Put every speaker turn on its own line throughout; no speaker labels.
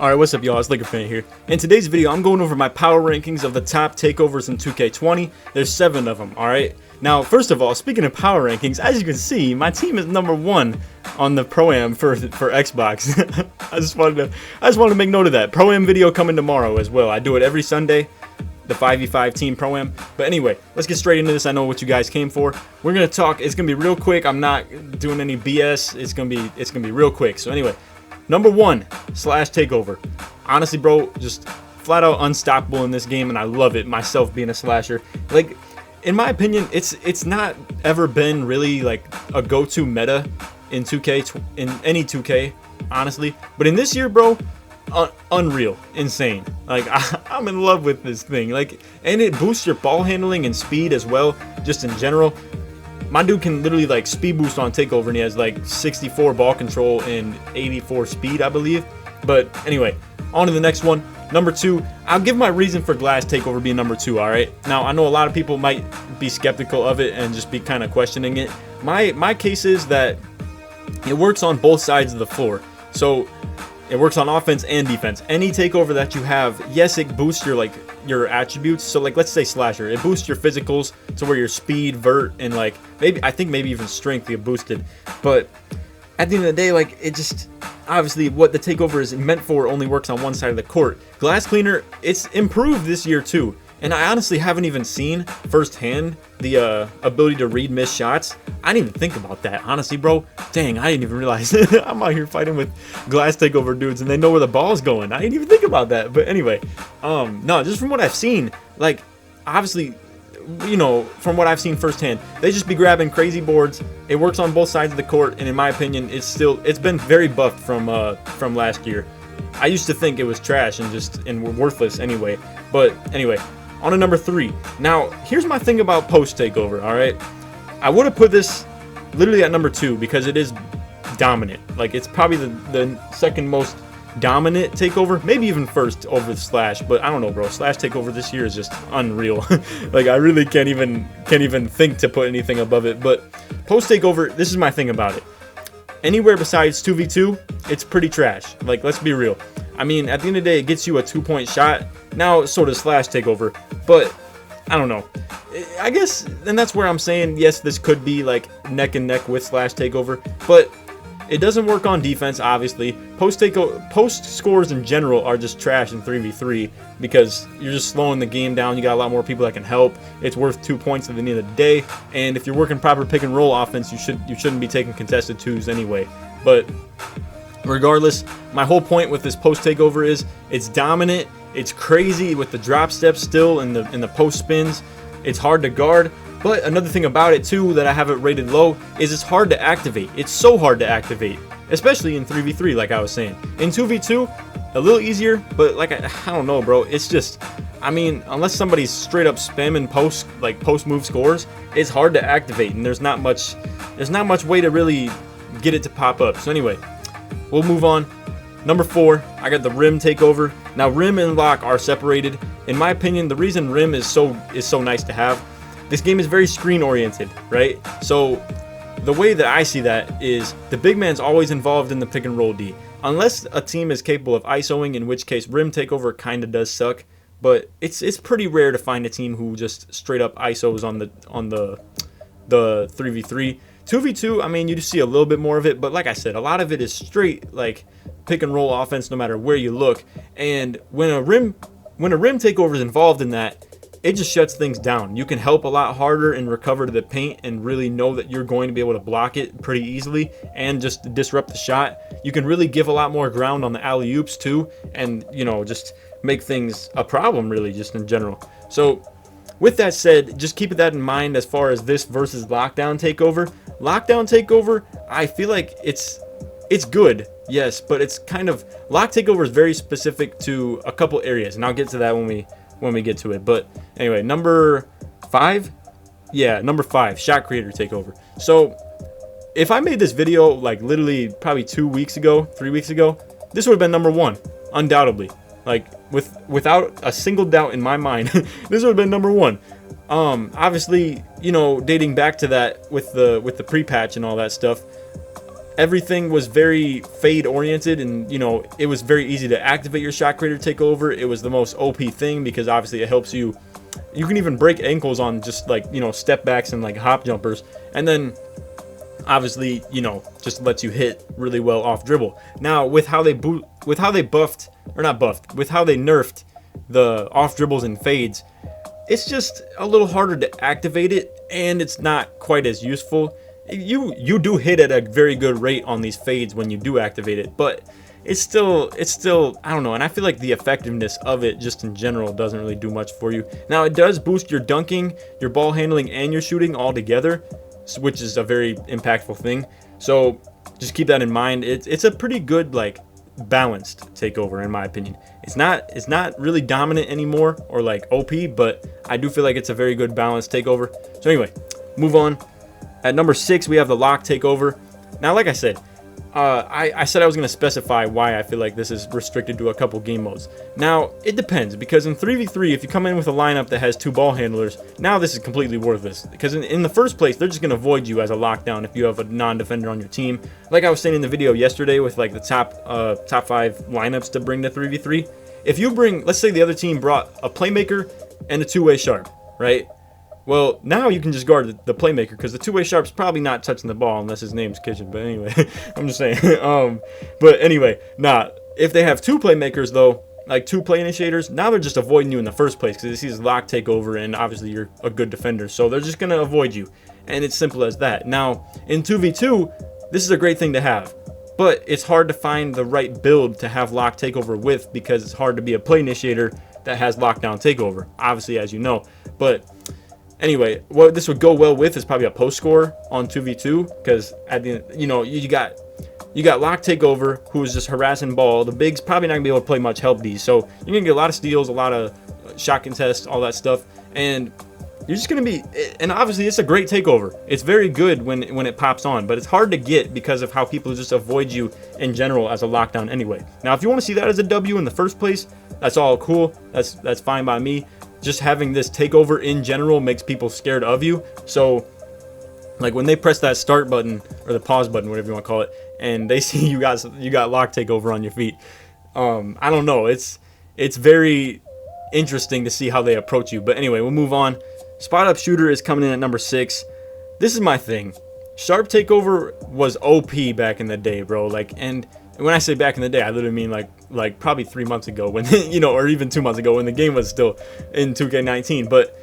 Alright, what's up y'all, it's LakerFan here. In today's video, I'm going over my power rankings of the top takeovers in 2K20. There's 7 of them, alright? Now, first of all, speaking of power rankings, as you can see, my team is number 1 on the Pro-Am for Xbox. I just wanted to make note of that. Pro-Am video coming tomorrow as well. I do it every Sunday, the 5v5 team Pro-Am. But anyway, let's get straight into this. I know what you guys came for. We're gonna talk, it's gonna be real quick. I'm not doing any BS. It's gonna be real quick. So anyway, number 1, Takeover. Honestly, bro, just flat out unstoppable in this game, and I love it myself being a slasher. Like, in my opinion, it's not ever been really like a go-to meta in 2K, in any 2K, honestly. But in this year, bro, unreal, insane. Like, I'm in love with this thing. Like, and it boosts your ball handling and speed as well, just in general. My dude can literally like speed boost on Takeover, and he has like 64 ball control and 84 speed, I believe. But anyway, on to the next one. Number 2, I'll give my reason for Glass Takeover being number 2, alright? Now, I know a lot of people might be skeptical of it and just be kind of questioning it. My case is that it works on both sides of the floor. So, it works on offense and defense. Any takeover that you have, yes, it boosts your attributes. So like, let's say slasher, it boosts your physicals to where your speed, vert, and like maybe even strength get boosted. But at the end of the day, like, it just obviously what the takeover is meant for only works on one side of the court. Glass Cleaner, it's improved this year too. And I honestly haven't even seen firsthand the ability to read missed shots. I didn't even think about that, honestly, bro. Dang, I didn't even realize. I'm out here fighting with Glass Takeover dudes and they know where the ball's going. I didn't even think about that. But anyway, no, just from what I've seen, like, obviously, you know, from what I've seen firsthand, they just be grabbing crazy boards. It works on both sides of the court, and in my opinion, it's been very buffed from last year. I used to think it was trash and worthless anyway. But anyway, on to number 3. Now, here's my thing about post takeover, alright? I would have put this literally at number 2 because it is dominant. Like, it's probably the second most dominant takeover, maybe even first over the Slash, but I don't know, bro. Slash takeover this year is just unreal. Like, I really can't even think to put anything above it. But post takeover, this is my thing about it. Anywhere besides 2v2, it's pretty trash. Like, let's be real. I mean, at the end of the day, it gets you a 2-point shot. Now, so does Slash takeover, but I don't know. I guess, and that's where I'm saying, yes, this could be like neck and neck with Slash takeover, but it doesn't work on defense, obviously. Post scores in general are just trash in 3v3 because you're just slowing the game down. You got a lot more people that can help. It's worth 2 points at the end of the day, and if you're working proper pick and roll offense, you shouldn't be taking contested 2s anyway. But regardless, my whole point with this post takeover is it's dominant. It's crazy with the drop steps still and the post spins. It's hard to guard. But another thing about it too that I have it rated low is it's hard to activate. It's so hard to activate, especially in 3v3 like I was saying. In 2v2, a little easier, but like I don't know, bro. It's just, I mean, unless somebody's straight up spamming post move scores, it's hard to activate, and there's not much way to really get it to pop up. So anyway, we'll move on. Number 4, I got the rim takeover. Now, rim and lock are separated. In my opinion, the reason rim is so nice to have, this game is very screen oriented, right? So the way that I see that is the big man's always involved in the pick and roll D, unless a team is capable of ISOing, in which case rim takeover kind of does suck. But it's pretty rare to find a team who just straight up ISOs on the 3v3. 2v2, I mean, you just see a little bit more of it, but like I said, a lot of it is straight like pick and roll offense no matter where you look. And when a rim takeover is involved in that, it just shuts things down. You can help a lot harder and recover to the paint and really know that you're going to be able to block it pretty easily and just disrupt the shot. You can really give a lot more ground on the alley-oops too, and, you know, just make things a problem really just in general. So with that said, just keep that in mind as far as this versus Lockdown Takeover. Lockdown Takeover, I feel like it's good, yes, but it's kind of, Lock Takeover is very specific to a couple areas, and I'll get to that when we get to it. But anyway, number 5, number 5, Shot Creator Takeover. So if I made this video like literally probably 2 weeks ago, 3 weeks ago, this would have been number 1, undoubtedly. Like without a single doubt in my mind, this would have been number 1. Obviously, you know, dating back to that with the pre-patch and all that stuff, everything was very fade oriented, and you know, it was very easy to activate your shot creator takeover. It was the most OP thing because obviously it helps you. You can even break ankles on just like, you know, step backs and like hop jumpers, and then obviously, you know, just lets you hit really well off dribble. Now with how they buffed, or not buffed, with how they nerfed the off dribbles and fades, it's just a little harder to activate it, and it's not quite as useful. You do hit at a very good rate on these fades when you do activate it, but it's still I don't know, and I feel like the effectiveness of it just in general doesn't really do much for you. Now it does boost your dunking, your ball handling, and your shooting all together, which is a very impactful thing. So just keep that in mind. It's a pretty good, like, balanced takeover in my opinion. It's not really dominant anymore or like OP, but I do feel like it's a very good balanced takeover. So anyway, move on. At number 6, we have the lock takeover. Now, like I said, I said I was going to specify why I feel like this is restricted to a couple game modes. Now, it depends, because in 3v3, if you come in with a lineup that has 2 ball handlers, now this is completely worthless. Because in the first place, they're just going to avoid you as a lockdown if you have a non-defender on your team. Like I was saying in the video yesterday with like the top 5 lineups to bring to 3v3. If you bring, let's say the other team brought a Playmaker and a two-way sharp, right? Well, now you can just guard the Playmaker, because the two-way sharp's probably not touching the ball unless his name's Kitchen. But anyway, I'm just saying. But anyway, if they have 2 Playmakers though, like 2 play initiators, now they're just avoiding you in the first place because they see this lock takeover, and obviously you're a good defender, so they're just gonna avoid you, and it's simple as that. Now in 2v2, this is a great thing to have, but it's hard to find the right build to have lock takeover with, because it's hard to be a play initiator that has lockdown takeover, obviously, as you know. But anyway, what this would go well with is probably a post scorer on 2v2, because at the end, you know, you got lock takeover, who is just harassing ball. The big's probably not gonna be able to play much help D's, so you're gonna get a lot of steals, a lot of shot contests, all that stuff, and you're just gonna be. And obviously, it's a great takeover. It's very good when it pops on, but it's hard to get because of how people just avoid you in general as a lockdown anyway. Now, if you want to see that as a W in the first place, that's all cool. That's fine by me. Just having this takeover in general makes people scared of you. So like when they press that start button or the pause button, whatever you want to call it, and they see you got lock takeover on your feet, I don't know, it's very interesting to see how they approach you. But anyway, we'll move on. Spot up shooter is coming in at number 6. This is my thing. Sharp takeover was OP back in the day, bro. Like, and when I say back in the day, I literally mean like probably 3 months ago, when you know, or even 2 months ago, when the game was still in 2K19. But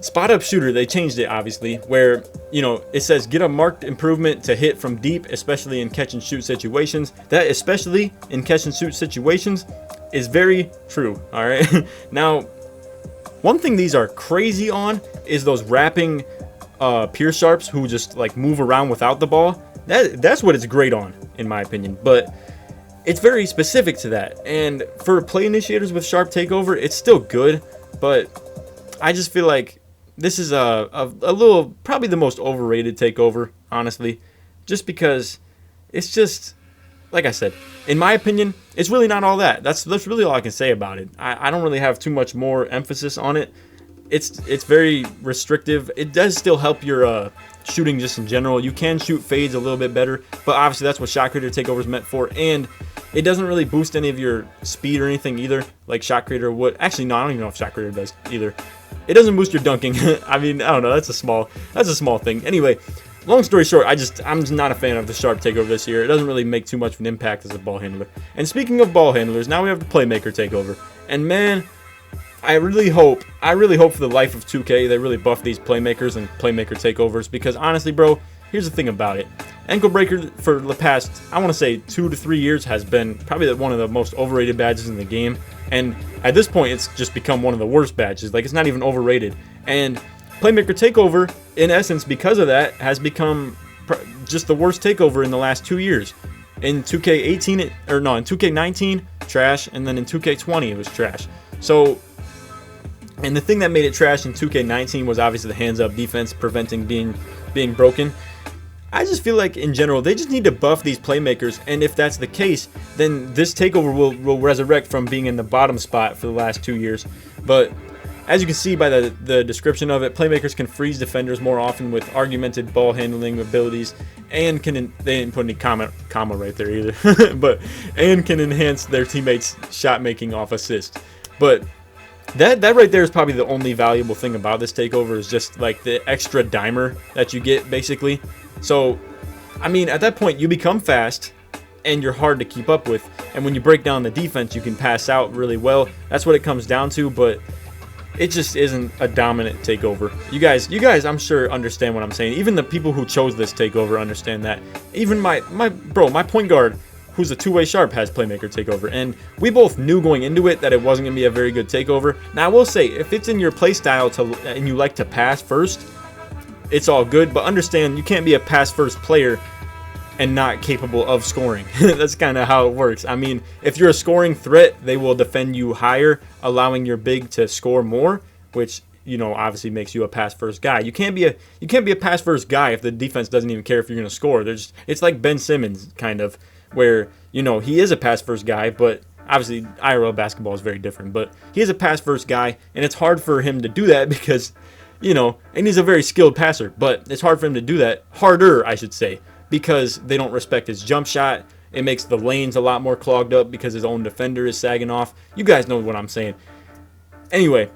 spot up shooter, they changed it obviously, where, you know, it says get a marked improvement to hit from deep, especially in catch and shoot situations. That especially in catch and shoot situations is very true. All right. Now, one thing these are crazy on is those wrapping pure sharps who just like move around without the ball. That's what it's great on, in my opinion. But it's very specific to that. And for play initiators with sharp takeover, it's still good. But I just feel like this is a little, probably the most overrated takeover, honestly. Just because it's just, like I said, in my opinion, it's really not all that. That's really all I can say about it. I don't really have too much more emphasis on it. It's very restrictive. It does still help your shooting just in general. You can shoot fades a little bit better, but obviously that's what shot creator takeover is meant for. And it doesn't really boost any of your speed or anything either, like shot creator would. Actually, no, I don't even know if shot creator does either. It doesn't boost your dunking. I mean, I don't know. That's a small thing. Anyway, long story short, I'm just not a fan of the sharp takeover this year. It doesn't really make too much of an impact as a ball handler. And speaking of ball handlers, now we have the Playmaker takeover. And man, I really hope for the life of 2K they really buff these Playmakers and Playmaker takeovers, because honestly, bro, here's the thing about it. Ankle breaker for the past, I want to say 2 to 3 years, has been probably one of the most overrated badges in the game. And at this point, it's just become one of the worst badges. Like, it's not even overrated. And Playmaker takeover, in essence, because of that, has become just the worst takeover in the last 2 years. In 2K18, or no, in 2K19, trash, and then in 2K20, it was trash. So, and the thing that made it trash in 2K19 was obviously the hands-up defense preventing being broken. I just feel like in general they just need to buff these Playmakers, and if that's the case, then this takeover will resurrect from being in the bottom spot for the last 2 years. But as you can see by the description of it, playmakers can freeze defenders more often with augmented ball handling abilities, and they didn't put any comma right there either, but and can enhance their teammates' shot making off assist. But that right there is probably the only valuable thing about this takeover, is just like the extra dimer that you get basically. So I mean, at that point you become fast and you're hard to keep up with, and when you break down the defense you can pass out really well. That's what it comes down to, but it just isn't a dominant takeover. You guys I'm sure understand what I'm saying. Even the people who chose this takeover understand that. Even my point guard, who's a two-way sharp, has Playmaker takeover, and we both knew going into it that it wasn't gonna be a very good takeover. Now I will say, if it's in your play style and you like to pass first, it's all good, but understand you can't be a pass first player and not capable of scoring. That's kind of how it works. I mean, if you're a scoring threat, they will defend you higher, allowing your big to score more, which, you know, obviously makes you a pass first guy. You can't be a pass first guy if the defense doesn't even care if you're going to score. It's like Ben Simmons kind of, where, you know, he is a pass first guy, but obviously IRL basketball is very different, but he is a pass first guy, and it's hard for him to do that because, you know, and he's a very skilled passer, but it's hard for him to do that, harder I should say, because they don't respect his jump shot. It makes the lanes a lot more clogged up because his own defender is sagging off. You guys know what I'm saying. Anyway,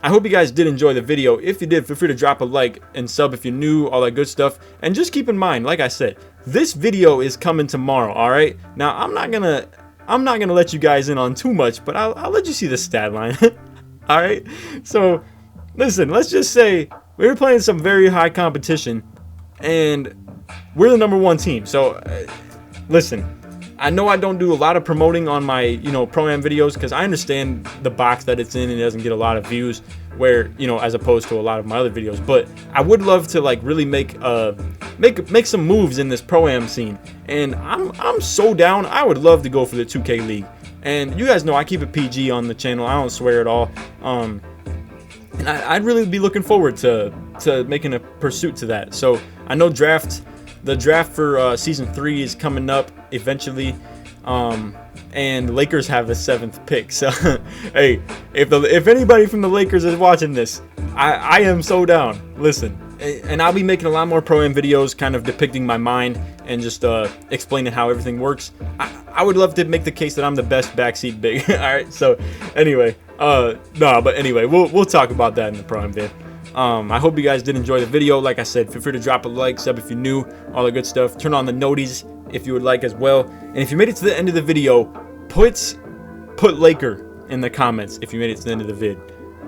I hope you guys did enjoy the video. If you did, feel free to drop a like and sub if you're new, all that good stuff. And just keep in mind, like I said, this video is coming tomorrow, all right? Now, I'm not gonna let you guys in on too much, but I'll let you see the stat line. All right? So, listen, let's just say we were playing some very high competition, and we're the #1 team. So listen, I know I don't do a lot of promoting on my, you know, Pro-Am videos, because I understand the box that it's in and it doesn't get a lot of views, where, you know, as opposed to a lot of my other videos. But I would love to like really make some moves in this Pro-Am scene, and I'm so down. I would love to go for the 2K League, and you guys know I keep it PG on the channel. I don't swear at all. And I'd really be looking forward to making a pursuit to that. So I know the draft for season 3 is coming up eventually, and Lakers have the 7th pick. So hey, if anybody from the Lakers is watching this, I am so down. Listen, and I'll be making a lot more Pro-Am videos, kind of depicting my mind and just explaining how everything works. I would love to make the case that I'm the best backseat big. All right, so anyway, but anyway, we'll talk about that in the Pro-Am vid. I hope you guys did enjoy the video. Like I said, feel free to drop a like, sub if you're new, all the good stuff. Turn on the noties if you would like as well. And if you made it to the end of the video, put Laker in the comments if you made it to the end of the vid.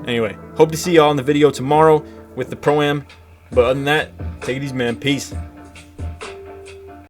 Anyway, hope to see y'all in the video tomorrow with the Pro-Am. But other than that, take it easy, man. Peace.